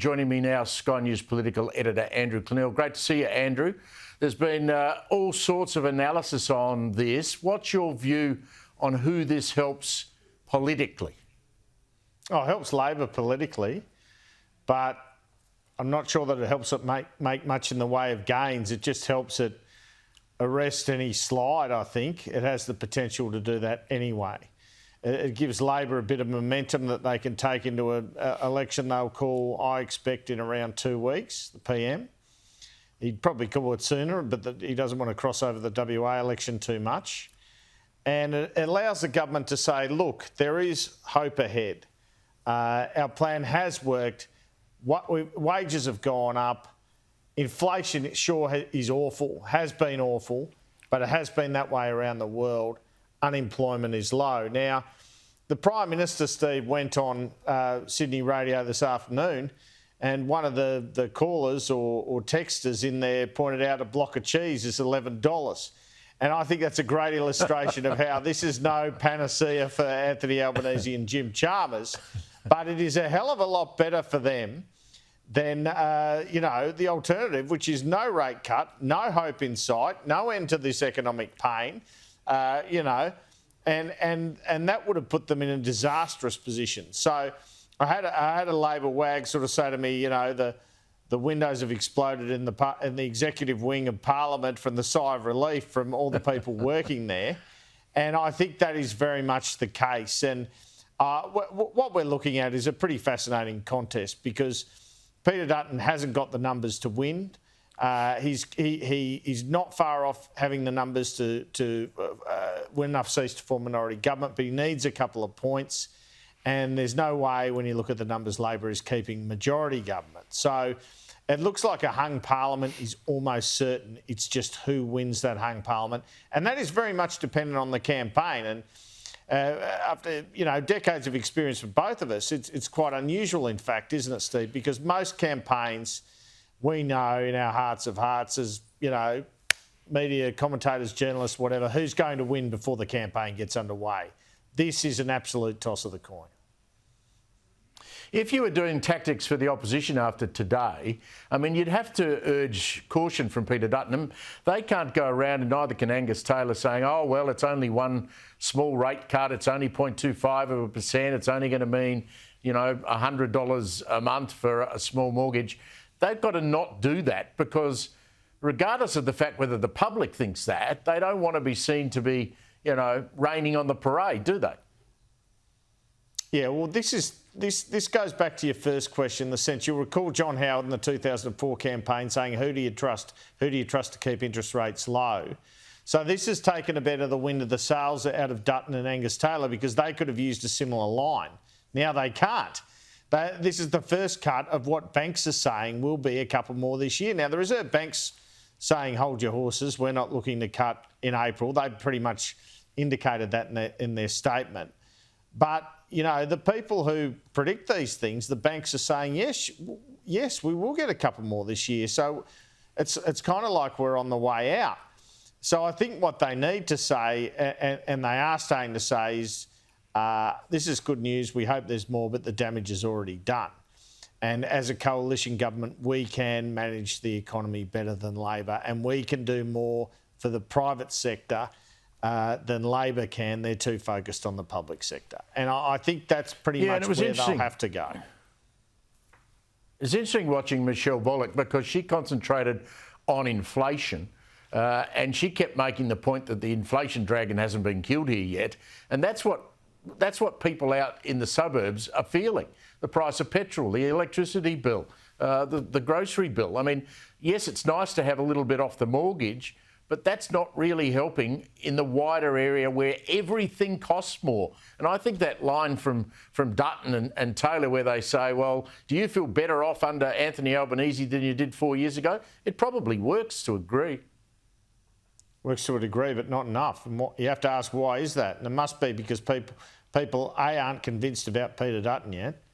Joining me now, Sky News Political Editor Andrew Clennell. Great to see you, Andrew. There's been all sorts of analysis on this. What's your view on who this helps politically? Oh, it helps Labor politically, but I'm not sure that it helps it make much in the way of gains. It just helps it arrest any slide, I think. It has the potential to do that anyway. It gives Labor a bit of momentum that they can take into an election they'll call, I expect, in around 2 weeks, the PM. He'd probably call it sooner, but he doesn't want to cross over the WA election too much. And it allows the government to say, look, there is hope ahead. Our plan has worked. Wages have gone up. Inflation, sure, is awful, has been awful, but it has been that way around the world. Unemployment is low. Now, the Prime Minister, Steve, went on Sydney radio this afternoon, and one of the callers or texters in there pointed out a block of cheese is $11. And I think that's a great illustration of how this is no panacea for Anthony Albanese and Jim Chalmers, but it is a hell of a lot better for them than, the alternative, which is no rate cut, no hope in sight, no end to this economic pain. And that would have put them in a disastrous position. So I had a Labor wag sort of say to me, the windows have exploded in the executive wing of Parliament from the sigh of relief from all the people working there. And I think that is very much the case. And what we're looking at is a pretty fascinating contest because Peter Dutton hasn't got the numbers to win. He's not far off having the numbers to win enough seats to form minority government, but he needs a couple of points. And there's no way, when you look at the numbers, Labor is keeping majority government. So it looks like a hung parliament is almost certain. It's just who wins that hung parliament. And that is very much dependent on the campaign. And after decades of experience for both of us, it's quite unusual, in fact, isn't it, Steve? Because most campaigns, we know in our hearts of hearts as, media, commentators, journalists, whatever, who's going to win before the campaign gets underway. This is an absolute toss of the coin. If you were doing tactics for the opposition after today, you'd have to urge caution from Peter Dutton. They can't go around, and neither can Angus Taylor, saying, oh, well, it's only one small rate cut, it's only 0.25%, it's only going to mean, $100 a month for a small mortgage. They've got to not do that because regardless of the fact whether the public thinks that, they don't want to be seen to be, raining on the parade, do they? Yeah, well, this goes back to your first question, in the sense you'll recall John Howard in the 2004 campaign saying, who do you trust? Who do you trust to keep interest rates low? So this has taken a bit of the wind of the sails out of Dutton and Angus Taylor because they could have used a similar line. Now they can't. This is the first cut of what banks are saying will be a couple more this year. Now, the Reserve Bank's saying, hold your horses, we're not looking to cut in April. They pretty much indicated that in their statement. But, the people who predict these things, the banks are saying, yes, we will get a couple more this year. So it's kind of like we're on the way out. So I think what they need to say, and they are starting to say, is this is good news. We hope there's more, but the damage is already done. And as a coalition government, we can manage the economy better than Labor, and we can do more for the private sector than Labor can. They're too focused on the public sector. And I think that's pretty much where they'll have to go. It's interesting watching Michelle Bullock because she concentrated on inflation and she kept making the point that the inflation dragon hasn't been killed here yet. And that's what people out in the suburbs are feeling. The price of petrol, the electricity bill, the grocery bill. Yes, it's nice to have a little bit off the mortgage, but that's not really helping in the wider area where everything costs more. And I think that line from Dutton and Taylor where they say, well, do you feel better off under Anthony Albanese than you did 4 years ago? It probably works to a degree. Works to a degree, but not enough. And you have to ask, why is that? And it must be because people A, aren't convinced about Peter Dutton yet,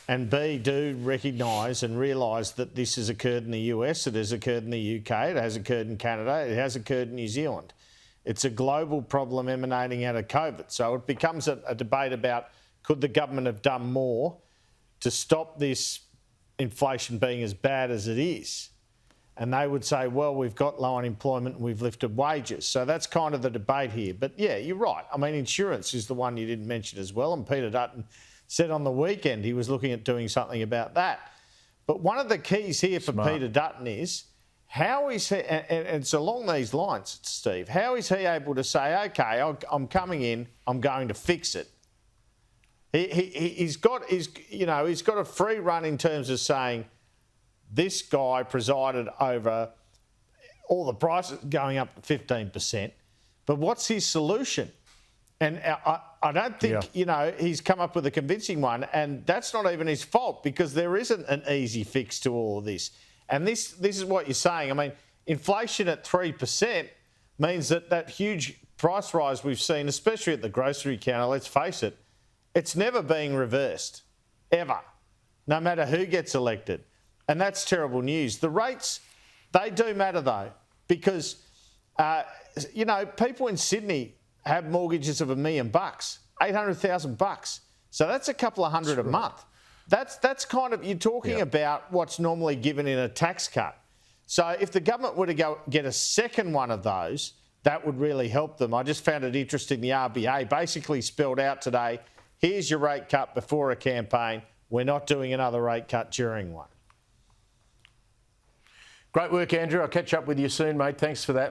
and B, do recognise and realise that this has occurred in the US, it has occurred in the UK, it has occurred in Canada, it has occurred in New Zealand. It's a global problem emanating out of COVID. So it becomes a debate about could the government have done more to stop this inflation being as bad as it is. And they would say, well, we've got low unemployment and we've lifted wages. So that's kind of the debate here. But yeah, you're right. I mean, insurance is the one you didn't mention as well. And Peter Dutton said on the weekend he was looking at doing something about that. But one of the keys here for Peter Dutton is how is he, and it's along these lines, Steve, how is he able to say, okay, I'm coming in, I'm going to fix it? He's got a free run in terms of saying, this guy presided over all the prices going up to 15%. But what's his solution? And I don't think, he's come up with a convincing one. And that's not even his fault because there isn't an easy fix to all of this. And this is what you're saying. I mean, inflation at 3% means that huge price rise we've seen, especially at the grocery counter, let's face it, it's never being reversed, ever, no matter who gets elected. And that's terrible news. The rates, they do matter though, because, people in Sydney have mortgages of $1 million, $800,000. So that's a couple of hundred a month. That's kind of, you're talking about what's normally given in a tax cut. So if the government were to go get a second one of those, that would really help them. I just found it interesting. The RBA basically spelled out today, here's your rate cut before a campaign. We're not doing another rate cut during one. Great work, Andrew. I'll catch up with you soon, mate. Thanks for that.